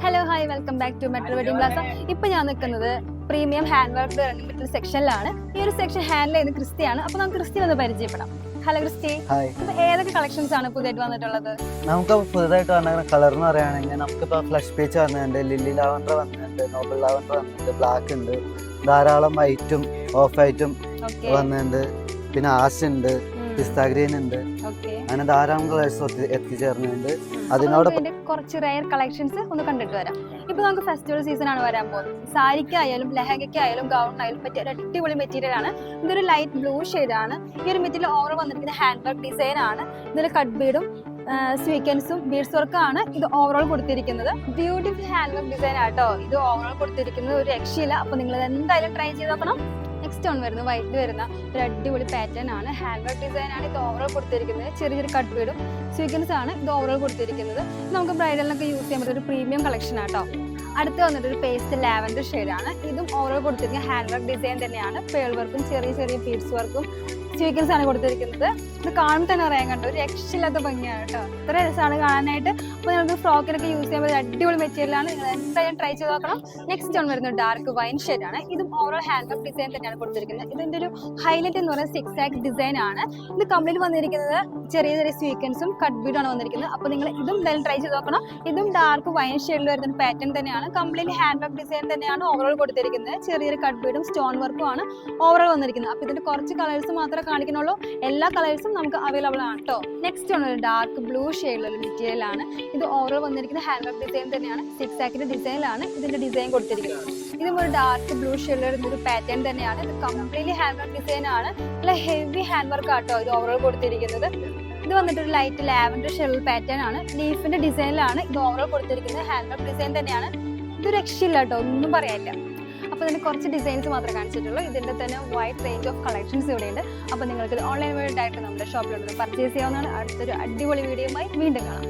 Hello hi welcome back to metro wedding plaza. ഇപ്പൊ ഞാൻ നിൽക്കുന്നത് പ്രീമിയം ഹാൻഡ് വർക്ക് റണ്ണിംഗ് സെക്ഷനിലാണ്. ഈ ഒരു സെക്ഷൻ ഹാൻഡിൽ ചെയ്യുന്നത് ക്രിസ്റ്റിയാണ്. അപ്പൊ നമുക്ക് ക്രിസ്റ്റി ഒന്ന് പരിചയപ്പെടാം. ഹലോ ക്രിസ്റ്റി, അപ്പൊ ഏതൊക്കെ കളക്ഷൻസ് ആണ് പുതിയതായിട്ട് വന്നിട്ടുള്ളത്? നമുക്ക് പുതുതായിട്ട് വന്ന കളർ എന്ന് പറയുകയാണെങ്കിൽ നമുക്കിപ്പോ ഫ്ലഷ് പേച്ച് വന്നിട്ടുണ്ട്, ലില്ലി ലാവൻഡർ വന്നിട്ടുണ്ട്, നോബൽ ലാവൻഡർ വന്നിട്ടുണ്ട്, ബ്ലാക്ക് ഉണ്ട്, ധാരാളം വൈറ്റും ഓഫ് വൈറ്റും വന്നിട്ടുണ്ട്, പിന്നെ ആഷ് ഉണ്ട്, പിസ്ത ഗ്രീൻ ഉണ്ട്, അങ്ങനെ ധാരാളം കളേഴ്സ് എത്തിച്ചേർന്നുണ്ട്. അതിനോടൊപ്പം കുറച്ച് റെയർ കളക്ഷൻസ് ഒന്ന് കണ്ടിട്ട് വരാം. ഇപ്പൊ നമുക്ക് ഫെസ്റ്റിവൽ സീസൺ ആണ് വരാൻ പോകുന്നത്. സാരിക്കായാലും ലെഹങ്കയ്ക്കായാലും ഗൗണിനായാലും പറ്റിയ ഒരു അടിപൊളി മെറ്റീരിയൽ ആണ്. ഇതൊരു ലൈറ്റ് ബ്ലൂ ഷെയ്ഡ് ആണ്. ഈ ഒരു മെറ്റീരിയൽ ഓവർ വന്നിരിക്കുന്ന ഹാൻഡ് വർക്ക് ഡിസൈൻ ആണ്. ഇതിൽ കട്ട് ബീഡും സ്വീക്വൻസും ബീഡ്സ് വർക്കും ആണ് ഇത് ഓവറോൾ കൊടുത്തിരിക്കുന്നത്. ബ്യൂട്ടിഫുൾ ഹാൻഡ് വർക്ക് ഡിസൈൻ ആട്ടോ ഇത് ഓവറോൾ കൊടുത്തിരിക്കുന്നത്. ഒരു രക്ഷയില്ല. അപ്പൊ നിങ്ങൾ എന്തായാലും ട്രൈ ചെയ്ത് നോക്കണം. നെക്സ്റ്റ് ഓൺ വരുന്നത് വൈറ്റ് വരുന്ന ഒരു അടിപൊളി പാറ്റേൺ ആണ്. ഹാൻഡ് വർക്ക് ഡിസൈൻ ആണ് ഇത് ഓവറോൾ കൊടുത്തിരിക്കുന്നത്. ചെറിയ കട്ട് ബീഡും സ്വീക്വൻസ് ആണ് ഇത് ഓവറോൾ കൊടുത്തിരിക്കുന്നത്. നമുക്ക് ബ്രൈഡലിനൊക്കെ യൂസ് ചെയ്യാൻ പറ്റിയ ഒരു പ്രീമിയം കളക്ഷൻ ആട്ടോ. അടുത്ത് വന്നിട്ട് ഒരു പേസ്റ്റ് ലാവൻഡർ ഷെയ്ഡാണ്. ഇതും ഓവറോൾ കൊടുത്തിരിക്കുന്ന ഹാൻഡ് വർക്ക് ഡിസൈൻ തന്നെയാണ്. പേൾ വർക്കും ചെറിയ ബീഡ്സ് വർക്കും സ്വീക്വൻസ് ആണ് കൊടുത്തിരിക്കുന്നത്. ഇത് കാണുമ്പോൾ തന്നെ അറിയാൻ കണ്ടു ഒരു രക്ഷയില്ലാത്ത ഭംഗിയാണ് കേട്ടോ. ഇത്ര രസമാണ് കാണാനായിട്ട്. അപ്പോൾ നിങ്ങൾക്ക് ഫ്രോക്കിനൊക്കെ യൂസ് ചെയ്യാൻ പറ്റിയ അടിപൊളി മെറ്റീരിയലാണ്. നിങ്ങൾ എന്തായാലും ട്രൈ ചെയ്ത് നോക്കണം. നെക്സ്റ്റ് ഓൺ വരുന്നത് ഡാർക്ക് വൈൻ ഷെയ്ഡാണ്. ഇതും ഓവറോൾ ഹാൻഡ് വർക്ക് ഡിസൈൻ തന്നെയാണ് കൊടുത്തിരിക്കുന്നത്. ഇതിൻ്റെ ഒരു ഹൈലൈറ്റ് എന്ന് പറയുന്നത് 6 ആക്സ് ഡിസൈൻ ആണ്. ഇത് കംപ്ലീറ്റ് വന്നിരിക്കുന്നത് ചെറിയ സ്വീക്വൻസും കട്ട് ബീഡും ആണ് വന്നിരിക്കുന്നത്. അപ്പോൾ നിങ്ങൾ ഇതും എന്തായാലും ട്രൈ ചെയ്ത് നോക്കണം. ഇതും ഡാർക്ക് വൈൻ ഷെയ്ഡിൽ വരുന്ന പാറ്റേൺ തന്നെയാണ്. കംപ്ലീറ്റ് ഹാൻഡ് വർക്ക് ഡിസൈൻ തന്നെയാണ് ഓവറോൾ കൊടുത്തിരിക്കുന്നത്. ചെറിയൊരു കട്ട് ബീഡും സ്റ്റോൺ വർക്കും ആണ് ഓവറോൾ വന്നിരിക്കുന്നത്. അപ്പോൾ ഇതിന്റെ കുറച്ച് കളേഴ്സ് മാത്രമേ കാണിക്കുന്നുള്ളൂ. എല്ലാ കളേഴ്സും നമുക്ക് അവൈലബിൾ ആണ് കേട്ടോ. നെക്സ്റ്റ് ആണ് ഒരു ഡാർക്ക് ബ്ലൂ ഷെയ്ഡിലുള്ള മെറ്റീരിയൽ ആണ്. ഇത് ഓവറോൾ വന്നിരിക്കുന്ന ഹാൻഡ് വർക്ക് ഡിസൈൻ തന്നെയാണ്. 6 ആക്കിന്റെ ഡിസൈനിലാണ് ഇതിന്റെ ഡിസൈൻ കൊടുത്തിരിക്കുന്നത്. ഇതും ഒരു ഡാർക്ക് ബ്ലൂ ഷെയ്ഡിൽ വരുന്ന ഒരു പാറ്റേൺ തന്നെയാണ്. ഇത് കംപ്ലീറ്റ്ലി ഹാൻഡ് വർക്ക് ഡിസൈൻ ആണ്. നല്ല ഹെവി ഹാൻഡ് വർക്ക് ആട്ടോ ഇത് ഓവറോൾ കൊടുത്തിരിക്കുന്നത്. ഇത് വന്നിട്ട് ഒരു ലൈറ്റ് ലാവൻഡർ ഷെയ്ഡ് പാറ്റേൺ ആണ്. ലീഫിന്റെ ഡിസൈനിലാണ് ഇത് ഓവറോൾ കൊടുത്തിരിക്കുന്നത്. ഹാൻഡ് വർക്ക് ഡിസൈൻ തന്നെയാണ്. ഇത് രക്ഷയില്ല കേട്ടോ, ഒന്നും പറയാനില്ല. അപ്പോൾ ഇതിന് കുറച്ച് ഡിസൈൻസ് മാത്രമേ കാണിച്ചിട്ടുള്ളൂ. ഇതിൻ്റെ തന്നെ വൈഡ് റേഞ്ച് ഓഫ് കളക്ഷൻസ് ഇവിടെയുണ്ട്. അപ്പോൾ നിങ്ങൾക്ക് ഓൺലൈൻ വഴി ആയിട്ട് നമ്മുടെ ഷോപ്പിലുള്ളത് പർച്ചേസ് ചെയ്യാവുന്നതാണ്. അടുത്തൊരു അടിപൊളി വീഡിയോയുമായി വീണ്ടും കാണാം.